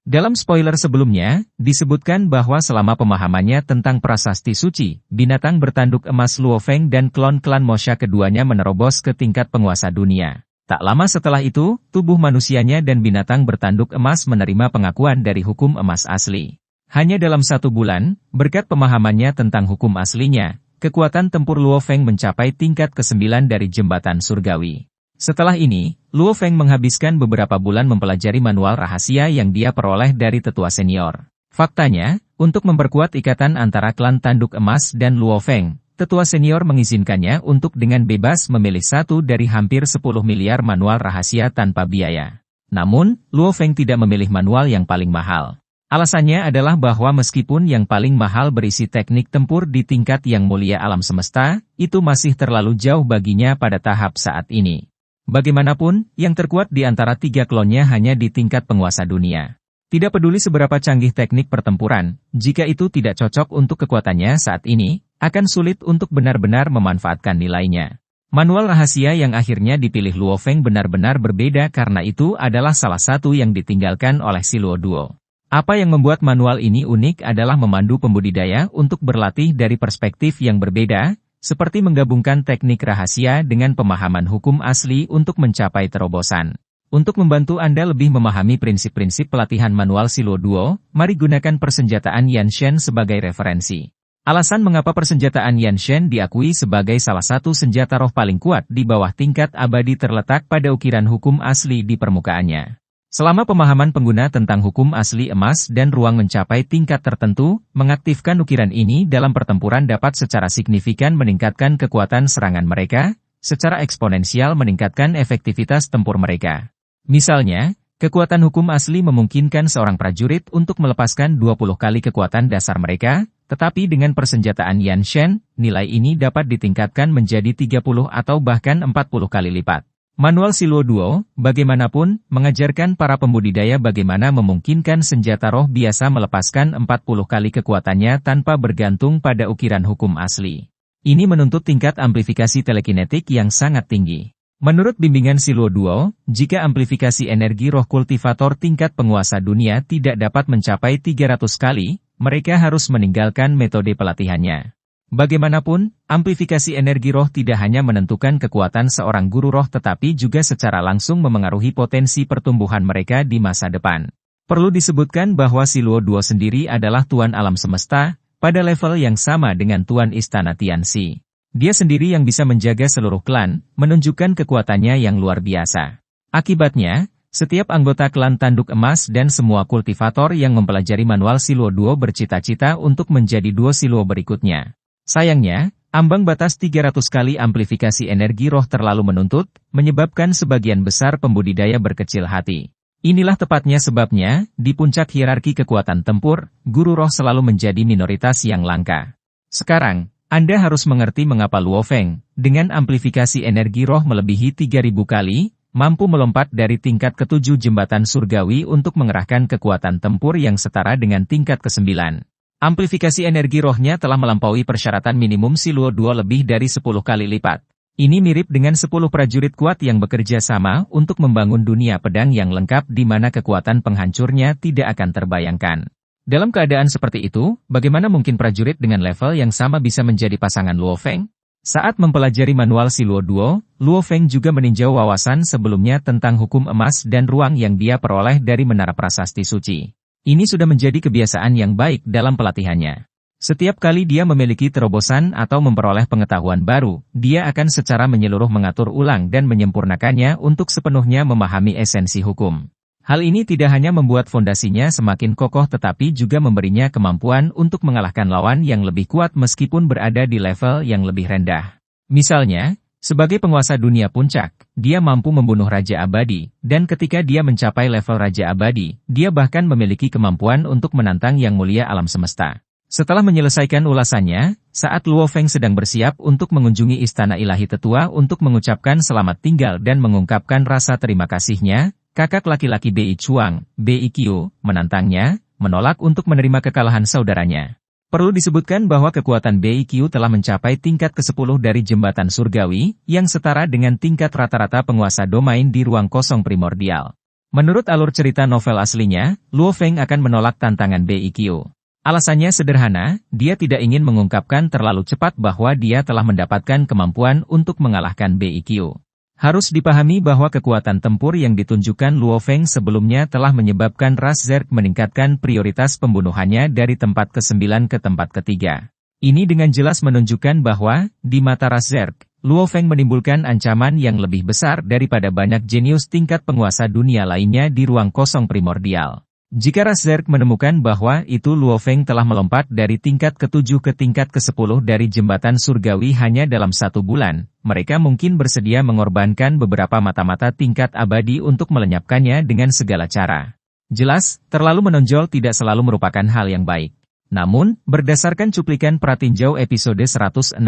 Dalam spoiler sebelumnya, disebutkan bahwa selama pemahamannya tentang prasasti suci, binatang bertanduk emas Luo Feng dan klon klan Mosha keduanya menerobos ke tingkat penguasa dunia. Tak lama setelah itu, tubuh manusianya dan binatang bertanduk emas menerima pengakuan dari hukum emas asli. Hanya dalam 1 bulan, berkat pemahamannya tentang hukum aslinya, kekuatan tempur Luo Feng mencapai tingkat ke-9 dari jembatan surgawi. Setelah ini, Luo Feng menghabiskan beberapa bulan mempelajari manual rahasia yang dia peroleh dari tetua senior. Faktanya, untuk memperkuat ikatan antara klan tanduk emas dan Luo Feng, tetua senior mengizinkannya untuk dengan bebas memilih satu dari hampir 10 miliar manual rahasia tanpa biaya. Namun, Luo Feng tidak memilih manual yang paling mahal. Alasannya adalah bahwa meskipun yang paling mahal berisi teknik tempur di tingkat yang mulia alam semesta, itu masih terlalu jauh baginya pada tahap saat ini. Bagaimanapun, yang terkuat di antara 3 klonnya hanya di tingkat penguasa dunia. Tidak peduli seberapa canggih teknik pertempuran, jika itu tidak cocok untuk kekuatannya saat ini, akan sulit untuk benar-benar memanfaatkan nilainya. Manual rahasia yang akhirnya dipilih Luo Feng benar-benar berbeda karena itu adalah salah satu yang ditinggalkan oleh si Luo Duo. Apa yang membuat manual ini unik adalah memandu pembudidaya untuk berlatih dari perspektif yang berbeda, seperti menggabungkan teknik rahasia dengan pemahaman hukum asli untuk mencapai terobosan. Untuk membantu Anda lebih memahami prinsip-prinsip pelatihan manual si Luo Duo, mari gunakan persenjataan Yanshen sebagai referensi. Alasan mengapa persenjataan Yanshen diakui sebagai salah satu senjata roh paling kuat di bawah tingkat abadi terletak pada ukiran hukum asli di permukaannya. Selama pemahaman pengguna tentang hukum asli emas dan ruang mencapai tingkat tertentu, mengaktifkan ukiran ini dalam pertempuran dapat secara signifikan meningkatkan kekuatan serangan mereka, secara eksponensial meningkatkan efektivitas tempur mereka. Misalnya, kekuatan hukum asli memungkinkan seorang prajurit untuk melepaskan 20 kali kekuatan dasar mereka, tetapi dengan persenjataan Yanshen, nilai ini dapat ditingkatkan menjadi 30 atau bahkan 40 kali lipat. Manual si Luo Duo, bagaimanapun, mengajarkan para pembudidaya bagaimana memungkinkan senjata roh biasa melepaskan 40 kali kekuatannya tanpa bergantung pada ukiran hukum asli. Ini menuntut tingkat amplifikasi telekinetik yang sangat tinggi. Menurut bimbingan si Luo Duo, jika amplifikasi energi roh kultivator tingkat penguasa dunia tidak dapat mencapai 300 kali, mereka harus meninggalkan metode pelatihannya. Bagaimanapun, amplifikasi energi roh tidak hanya menentukan kekuatan seorang guru roh tetapi juga secara langsung memengaruhi potensi pertumbuhan mereka di masa depan. Perlu disebutkan bahwa si Luo Duo sendiri adalah tuan alam semesta, pada level yang sama dengan tuan istana Tianxi. Dia sendiri yang bisa menjaga seluruh klan, menunjukkan kekuatannya yang luar biasa. Akibatnya, setiap anggota klan tanduk emas dan semua kultivator yang mempelajari manual si Luo Duo bercita-cita untuk menjadi duo si Luo berikutnya. Sayangnya, ambang batas 300 kali amplifikasi energi roh terlalu menuntut, menyebabkan sebagian besar pembudidaya berkecil hati. Inilah tepatnya sebabnya, di puncak hierarki kekuatan tempur, guru roh selalu menjadi minoritas yang langka. Sekarang, Anda harus mengerti mengapa Luo Feng, dengan amplifikasi energi roh melebihi 3000 kali, mampu melompat dari tingkat ke-7 jembatan surgawi untuk mengerahkan kekuatan tempur yang setara dengan tingkat ke-9. Amplifikasi energi rohnya telah melampaui persyaratan minimum si Luo Duo lebih dari 10 kali lipat. Ini mirip dengan 10 prajurit kuat yang bekerja sama untuk membangun dunia pedang yang lengkap di mana kekuatan penghancurnya tidak akan terbayangkan. Dalam keadaan seperti itu, bagaimana mungkin prajurit dengan level yang sama bisa menjadi pasangan Luo Feng? Saat mempelajari manual si Luo Duo, Luo Feng juga meninjau wawasan sebelumnya tentang hukum emas dan ruang yang dia peroleh dari Menara Prasasti Suci. Ini sudah menjadi kebiasaan yang baik dalam pelatihannya. Setiap kali dia memiliki terobosan atau memperoleh pengetahuan baru, dia akan secara menyeluruh mengatur ulang dan menyempurnakannya untuk sepenuhnya memahami esensi hukum. Hal ini tidak hanya membuat fondasinya semakin kokoh tetapi juga memberinya kemampuan untuk mengalahkan lawan yang lebih kuat meskipun berada di level yang lebih rendah. Misalnya, sebagai penguasa dunia puncak, dia mampu membunuh Raja Abadi, dan ketika dia mencapai level Raja Abadi, dia bahkan memiliki kemampuan untuk menantang Yang Mulia Alam Semesta. Setelah menyelesaikan ulasannya, saat Luo Feng sedang bersiap untuk mengunjungi Istana Ilahi Tetua untuk mengucapkan selamat tinggal dan mengungkapkan rasa terima kasihnya, kakak laki-laki Bei Chuang, Bei Qiu, menantangnya, menolak untuk menerima kekalahan saudaranya. Perlu disebutkan bahwa kekuatan Bei Qiu telah mencapai tingkat ke-10 dari jembatan surgawi, yang setara dengan tingkat rata-rata penguasa domain di ruang kosong primordial. Menurut alur cerita novel aslinya, Luo Feng akan menolak tantangan BIQ. Alasannya sederhana, dia tidak ingin mengungkapkan terlalu cepat bahwa dia telah mendapatkan kemampuan untuk mengalahkan BIQ. Harus dipahami bahwa kekuatan tempur yang ditunjukkan Luo Feng sebelumnya telah menyebabkan ras Zerg meningkatkan prioritas pembunuhannya dari tempat ke-9 ke tempat ke-3. Ini dengan jelas menunjukkan bahwa, di mata ras Zerg, Luo Feng menimbulkan ancaman yang lebih besar daripada banyak jenius tingkat penguasa dunia lainnya di ruang kosong primordial. Jika ras Zerg menemukan bahwa itu Luo Feng telah melompat dari tingkat ke-7 ke tingkat ke-10 dari jembatan surgawi hanya dalam 1 bulan, mereka mungkin bersedia mengorbankan beberapa mata-mata tingkat abadi untuk melenyapkannya dengan segala cara. Jelas, terlalu menonjol tidak selalu merupakan hal yang baik. Namun, berdasarkan cuplikan pratinjau episode 161,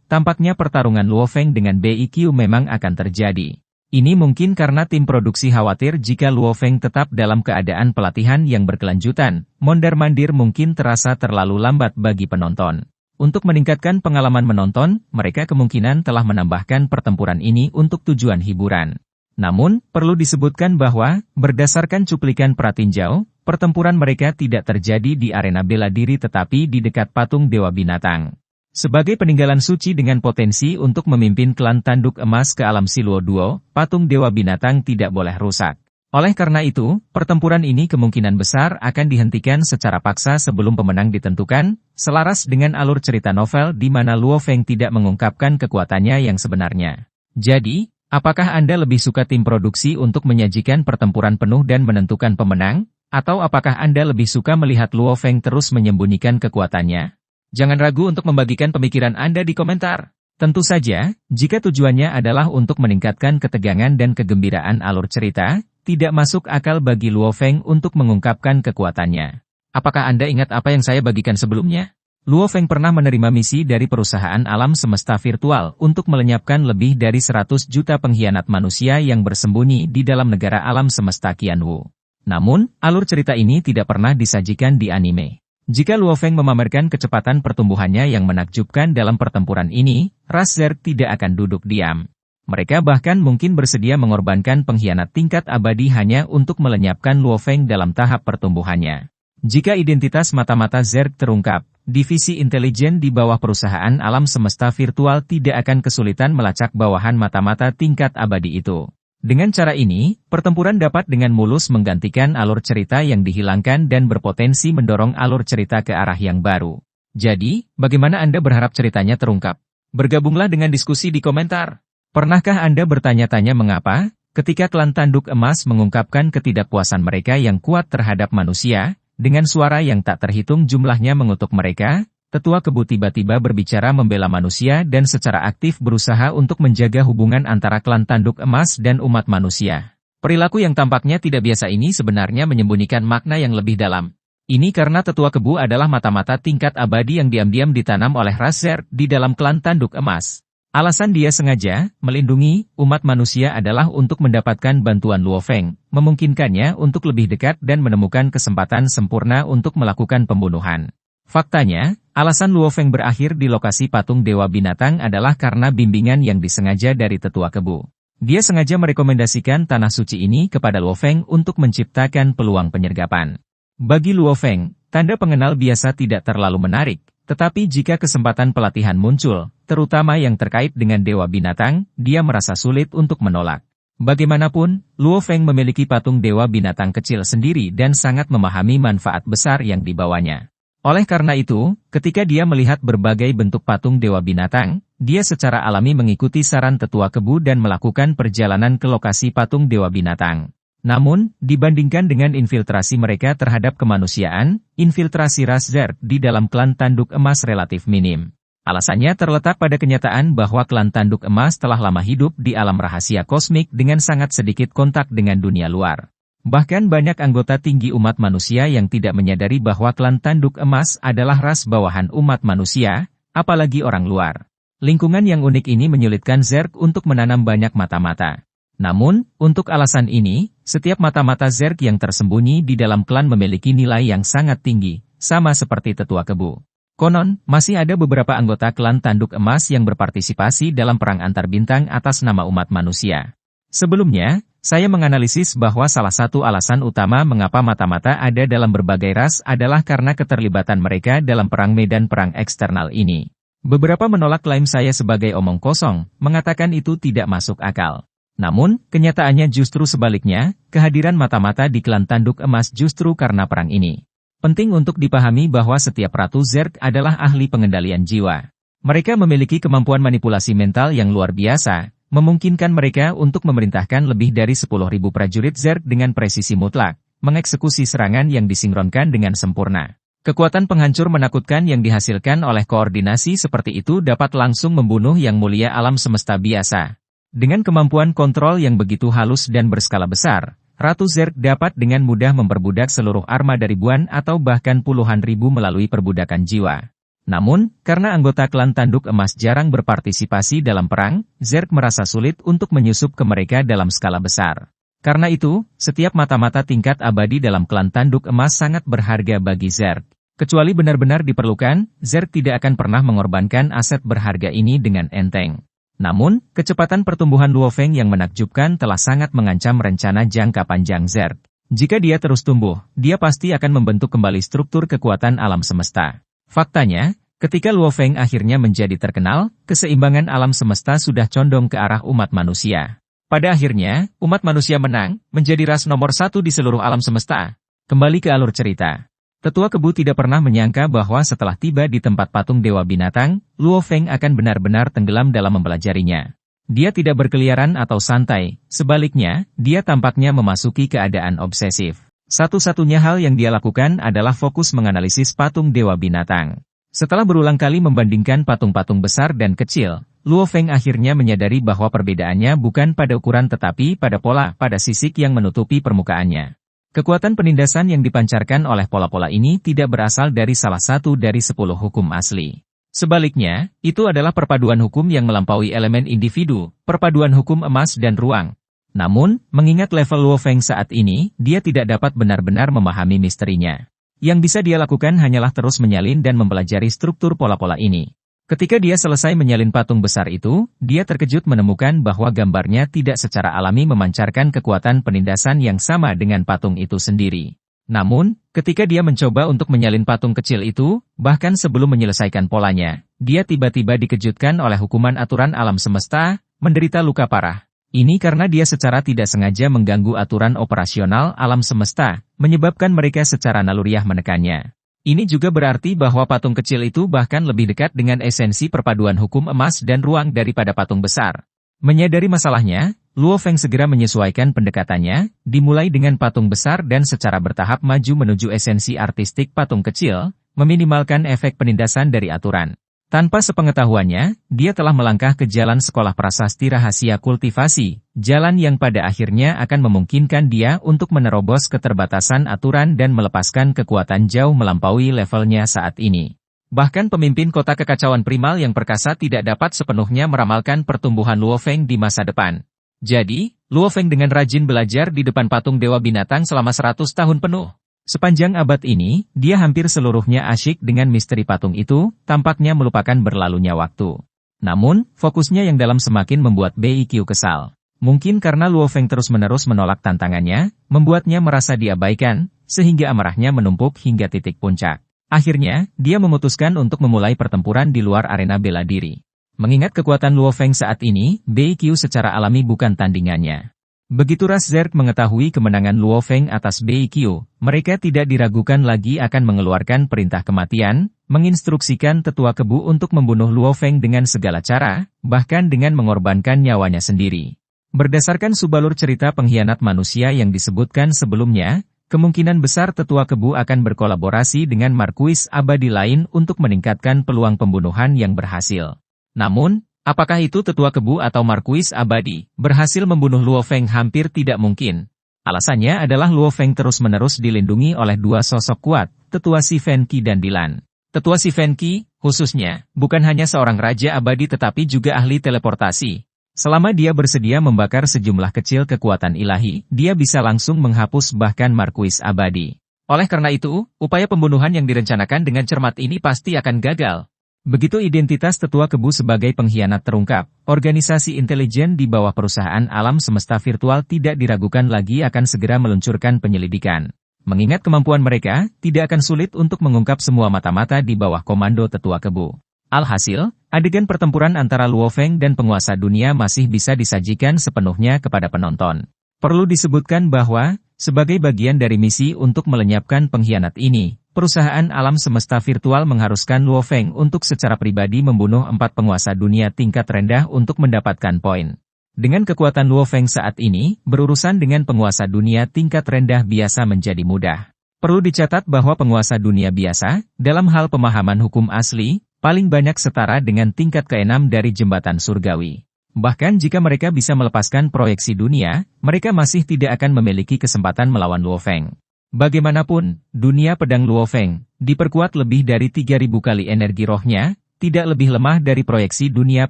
tampaknya pertarungan Luo Feng dengan BIQ memang akan terjadi. Ini mungkin karena tim produksi khawatir jika Luo Feng tetap dalam keadaan pelatihan yang berkelanjutan, mondar-mandir mungkin terasa terlalu lambat bagi penonton. Untuk meningkatkan pengalaman menonton, mereka kemungkinan telah menambahkan pertempuran ini untuk tujuan hiburan. Namun, perlu disebutkan bahwa, berdasarkan cuplikan pratinjau, pertempuran mereka tidak terjadi di arena bela diri tetapi di dekat patung Dewa Binatang. Sebagai peninggalan suci dengan potensi untuk memimpin klan tanduk emas ke alam Siluo Duo, patung Dewa Binatang tidak boleh rusak. Oleh karena itu, pertempuran ini kemungkinan besar akan dihentikan secara paksa sebelum pemenang ditentukan, selaras dengan alur cerita novel di mana Luo Feng tidak mengungkapkan kekuatannya yang sebenarnya. Jadi, apakah Anda lebih suka tim produksi untuk menyajikan pertempuran penuh dan menentukan pemenang? Atau apakah Anda lebih suka melihat Luo Feng terus menyembunyikan kekuatannya? Jangan ragu untuk membagikan pemikiran Anda di komentar. Tentu saja, jika tujuannya adalah untuk meningkatkan ketegangan dan kegembiraan alur cerita, tidak masuk akal bagi Luo Feng untuk mengungkapkan kekuatannya. Apakah Anda ingat apa yang saya bagikan sebelumnya? Luo Feng pernah menerima misi dari perusahaan alam semesta virtual untuk melenyapkan lebih dari 100 juta pengkhianat manusia yang bersembunyi di dalam negara alam semesta Qianwu. Namun, alur cerita ini tidak pernah disajikan di anime. Jika Luo Feng memamerkan kecepatan pertumbuhannya yang menakjubkan dalam pertempuran ini, ras Zerg tidak akan duduk diam. Mereka bahkan mungkin bersedia mengorbankan pengkhianat tingkat abadi hanya untuk melenyapkan Luo Feng dalam tahap pertumbuhannya. Jika identitas mata-mata Zerg terungkap, divisi intelijen di bawah perusahaan alam semesta virtual tidak akan kesulitan melacak bawahan mata-mata tingkat abadi itu. Dengan cara ini, pertempuran dapat dengan mulus menggantikan alur cerita yang dihilangkan dan berpotensi mendorong alur cerita ke arah yang baru. Jadi, bagaimana Anda berharap ceritanya terungkap? Bergabunglah dengan diskusi di komentar. Pernahkah Anda bertanya-tanya mengapa, ketika klan tanduk emas mengungkapkan ketidakpuasan mereka yang kuat terhadap manusia, dengan suara yang tak terhitung jumlahnya mengutuk mereka, Tetua Kebu tiba-tiba berbicara membela manusia dan secara aktif berusaha untuk menjaga hubungan antara klan tanduk emas dan umat manusia. Perilaku yang tampaknya tidak biasa ini sebenarnya menyembunyikan makna yang lebih dalam. Ini karena Tetua Kebu adalah mata-mata tingkat abadi yang diam-diam ditanam oleh ras Zerg di dalam klan tanduk emas. Alasan dia sengaja melindungi umat manusia adalah untuk mendapatkan bantuan Luo Feng, memungkinkannya untuk lebih dekat dan menemukan kesempatan sempurna untuk melakukan pembunuhan. Faktanya, alasan Luo Feng berakhir di lokasi patung Dewa Binatang adalah karena bimbingan yang disengaja dari Tetua Kebu. Dia sengaja merekomendasikan tanah suci ini kepada Luo Feng untuk menciptakan peluang penyergapan. Bagi Luo Feng, tanda pengenal biasa tidak terlalu menarik, tetapi jika kesempatan pelatihan muncul, terutama yang terkait dengan Dewa Binatang, dia merasa sulit untuk menolak. Bagaimanapun, Luo Feng memiliki patung Dewa Binatang kecil sendiri dan sangat memahami manfaat besar yang dibawanya. Oleh karena itu, ketika dia melihat berbagai bentuk patung Dewa Binatang, dia secara alami mengikuti saran Tetua Kebu dan melakukan perjalanan ke lokasi patung Dewa Binatang. Namun, dibandingkan dengan infiltrasi mereka terhadap kemanusiaan, infiltrasi ras Zerg di dalam klan tanduk emas relatif minim. Alasannya terletak pada kenyataan bahwa klan tanduk emas telah lama hidup di alam rahasia kosmik dengan sangat sedikit kontak dengan dunia luar. Bahkan banyak anggota tinggi umat manusia yang tidak menyadari bahwa klan tanduk emas adalah ras bawahan umat manusia, apalagi orang luar. Lingkungan yang unik ini menyulitkan Zerg untuk menanam banyak mata-mata. Namun, untuk alasan ini, setiap mata-mata Zerg yang tersembunyi di dalam klan memiliki nilai yang sangat tinggi, sama seperti Tetua Kebu. Konon, masih ada beberapa anggota klan tanduk emas yang berpartisipasi dalam perang antar bintang atas nama umat manusia. Sebelumnya, Saya menganalisis bahwa salah satu alasan utama mengapa mata-mata ada dalam berbagai ras adalah karena keterlibatan mereka dalam perang medan perang eksternal ini. Beberapa menolak klaim saya sebagai omong kosong, mengatakan itu tidak masuk akal. Namun, kenyataannya justru sebaliknya, kehadiran mata-mata di klan tanduk emas justru karena perang ini. Penting untuk dipahami bahwa setiap Ratu Zerg adalah ahli pengendalian jiwa. Mereka memiliki kemampuan manipulasi mental yang luar biasa, memungkinkan mereka untuk memerintahkan lebih dari 10.000 prajurit Zerg dengan presisi mutlak, mengeksekusi serangan yang disinkronkan dengan sempurna. Kekuatan penghancur menakutkan yang dihasilkan oleh koordinasi seperti itu dapat langsung membunuh yang mulia alam semesta biasa. Dengan kemampuan kontrol yang begitu halus dan berskala besar, Ratu Zerg dapat dengan mudah memperbudak seluruh armada ribuan atau bahkan puluhan ribu melalui perbudakan jiwa. Namun, karena anggota klan tanduk emas jarang berpartisipasi dalam perang, Zerg merasa sulit untuk menyusup ke mereka dalam skala besar. Karena itu, setiap mata-mata tingkat abadi dalam klan tanduk emas sangat berharga bagi Zerg. Kecuali benar-benar diperlukan, Zerg tidak akan pernah mengorbankan aset berharga ini dengan enteng. Namun, kecepatan pertumbuhan Luo Feng yang menakjubkan telah sangat mengancam rencana jangka panjang Zerg. Jika dia terus tumbuh, dia pasti akan membentuk kembali struktur kekuatan alam semesta. Faktanya, ketika Luo Feng akhirnya menjadi terkenal, keseimbangan alam semesta sudah condong ke arah umat manusia. Pada akhirnya, umat manusia menang, menjadi ras nomor 1 di seluruh alam semesta. Kembali ke alur cerita. Tetua Kebu tidak pernah menyangka bahwa setelah tiba di tempat patung Dewa Binatang, Luo Feng akan benar-benar tenggelam dalam mempelajarinya. Dia tidak berkeliaran atau santai, sebaliknya, dia tampaknya memasuki keadaan obsesif. Satu-satunya hal yang dia lakukan adalah fokus menganalisis patung Dewa Binatang. Setelah berulang kali membandingkan patung-patung besar dan kecil, Luo Feng akhirnya menyadari bahwa perbedaannya bukan pada ukuran tetapi pada pola pada sisik yang menutupi permukaannya. Kekuatan penindasan yang dipancarkan oleh pola-pola ini tidak berasal dari salah satu dari 10 hukum asli. Sebaliknya, itu adalah perpaduan hukum yang melampaui elemen individu, perpaduan hukum emas dan ruang. Namun, mengingat level Luo Feng saat ini, dia tidak dapat benar-benar memahami misterinya. Yang bisa dia lakukan hanyalah terus menyalin dan mempelajari struktur pola-pola ini. Ketika dia selesai menyalin patung besar itu, dia terkejut menemukan bahwa gambarnya tidak secara alami memancarkan kekuatan penindasan yang sama dengan patung itu sendiri. Namun, ketika dia mencoba untuk menyalin patung kecil itu, bahkan sebelum menyelesaikan polanya, dia tiba-tiba dikejutkan oleh hukuman aturan alam semesta, menderita luka parah. Ini karena dia secara tidak sengaja mengganggu aturan operasional alam semesta, menyebabkan mereka secara naluriah menekannya. Ini juga berarti bahwa patung kecil itu bahkan lebih dekat dengan esensi perpaduan hukum emas dan ruang daripada patung besar. Menyadari masalahnya, Luo Feng segera menyesuaikan pendekatannya, dimulai dengan patung besar dan secara bertahap maju menuju esensi artistik patung kecil, meminimalkan efek penindasan dari aturan. Tanpa sepengetahuannya, dia telah melangkah ke jalan sekolah prasasti rahasia kultivasi, jalan yang pada akhirnya akan memungkinkan dia untuk menerobos keterbatasan aturan dan melepaskan kekuatan jauh melampaui levelnya saat ini. Bahkan pemimpin kota kekacauan primal yang perkasa tidak dapat sepenuhnya meramalkan pertumbuhan Luo Feng di masa depan. Jadi, Luo Feng dengan rajin belajar di depan patung Dewa Binatang selama 100 tahun penuh. Sepanjang abad ini, dia hampir seluruhnya asyik dengan misteri patung itu, tampaknya melupakan berlalunya waktu. Namun, fokusnya yang dalam semakin membuat BIQ kesal. Mungkin karena Luo Feng terus-menerus menolak tantangannya, membuatnya merasa diabaikan, sehingga amarahnya menumpuk hingga titik puncak. Akhirnya, dia memutuskan untuk memulai pertempuran di luar arena bela diri. Mengingat kekuatan Luo Feng saat ini, BIQ secara alami bukan tandingannya. Begitu ras Zerg mengetahui kemenangan Luo Feng atas BIQ, mereka tidak diragukan lagi akan mengeluarkan perintah kematian, menginstruksikan Tetua Kebu untuk membunuh Luo Feng dengan segala cara, bahkan dengan mengorbankan nyawanya sendiri. Berdasarkan subalur cerita pengkhianat manusia yang disebutkan sebelumnya, kemungkinan besar Tetua Kebu akan berkolaborasi dengan Markuis abadi lain untuk meningkatkan peluang pembunuhan yang berhasil. Namun, apakah itu Tetua Kebu atau Markuis abadi, berhasil membunuh Luo Feng hampir tidak mungkin. Alasannya adalah Luo Feng terus-menerus dilindungi oleh dua sosok kuat, Tetua Si Fenqi dan Dilan. Tetua Si Fenqi, khususnya, bukan hanya seorang raja abadi tetapi juga ahli teleportasi. Selama dia bersedia membakar sejumlah kecil kekuatan ilahi, dia bisa langsung menghapus bahkan Markuis abadi. Oleh karena itu, upaya pembunuhan yang direncanakan dengan cermat ini pasti akan gagal. Begitu identitas tetua kebu sebagai pengkhianat terungkap, organisasi intelijen di bawah perusahaan alam semesta virtual tidak diragukan lagi akan segera meluncurkan penyelidikan. Mengingat kemampuan mereka, tidak akan sulit untuk mengungkap semua mata-mata di bawah komando tetua kebu. Alhasil, adegan pertempuran antara Luo Feng dan penguasa dunia masih bisa disajikan sepenuhnya kepada penonton. Perlu disebutkan bahwa, sebagai bagian dari misi untuk melenyapkan pengkhianat ini, perusahaan alam semesta virtual mengharuskan Luo Feng untuk secara pribadi membunuh 4 penguasa dunia tingkat rendah untuk mendapatkan poin. Dengan kekuatan Luo Feng saat ini, berurusan dengan penguasa dunia tingkat rendah biasa menjadi mudah. Perlu dicatat bahwa penguasa dunia biasa, dalam hal pemahaman hukum asli, paling banyak setara dengan tingkat ke-6 dari jembatan surgawi. Bahkan jika mereka bisa melepaskan proyeksi dunia, mereka masih tidak akan memiliki kesempatan melawan Luo Feng. Bagaimanapun, dunia pedang Luo Feng, diperkuat lebih dari 3.000 kali energi rohnya, tidak lebih lemah dari proyeksi dunia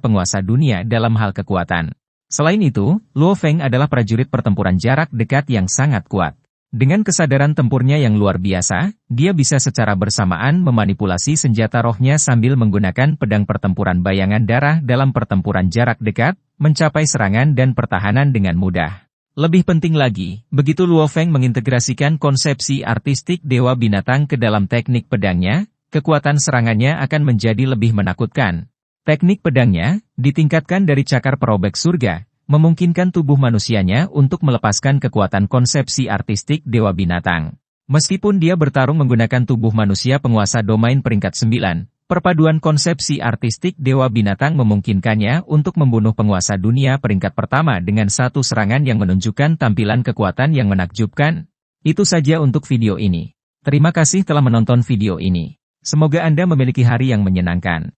penguasa dunia dalam hal kekuatan. Selain itu, Luo Feng adalah prajurit pertempuran jarak dekat yang sangat kuat. Dengan kesadaran tempurnya yang luar biasa, dia bisa secara bersamaan memanipulasi senjata rohnya sambil menggunakan pedang pertempuran bayangan darah dalam pertempuran jarak dekat, mencapai serangan dan pertahanan dengan mudah. Lebih penting lagi, begitu Luo Feng mengintegrasikan konsepsi artistik dewa binatang ke dalam teknik pedangnya, kekuatan serangannya akan menjadi lebih menakutkan. Teknik pedangnya, ditingkatkan dari cakar perobek surga, memungkinkan tubuh manusianya untuk melepaskan kekuatan konsepsi artistik dewa binatang. Meskipun dia bertarung menggunakan tubuh manusia penguasa domain peringkat 9, perpaduan konsepsi artistik dewa binatang memungkinkannya untuk membunuh penguasa dunia peringkat pertama dengan satu serangan yang menunjukkan tampilan kekuatan yang menakjubkan. Itu saja untuk video ini. Terima kasih telah menonton video ini. Semoga Anda memiliki hari yang menyenangkan.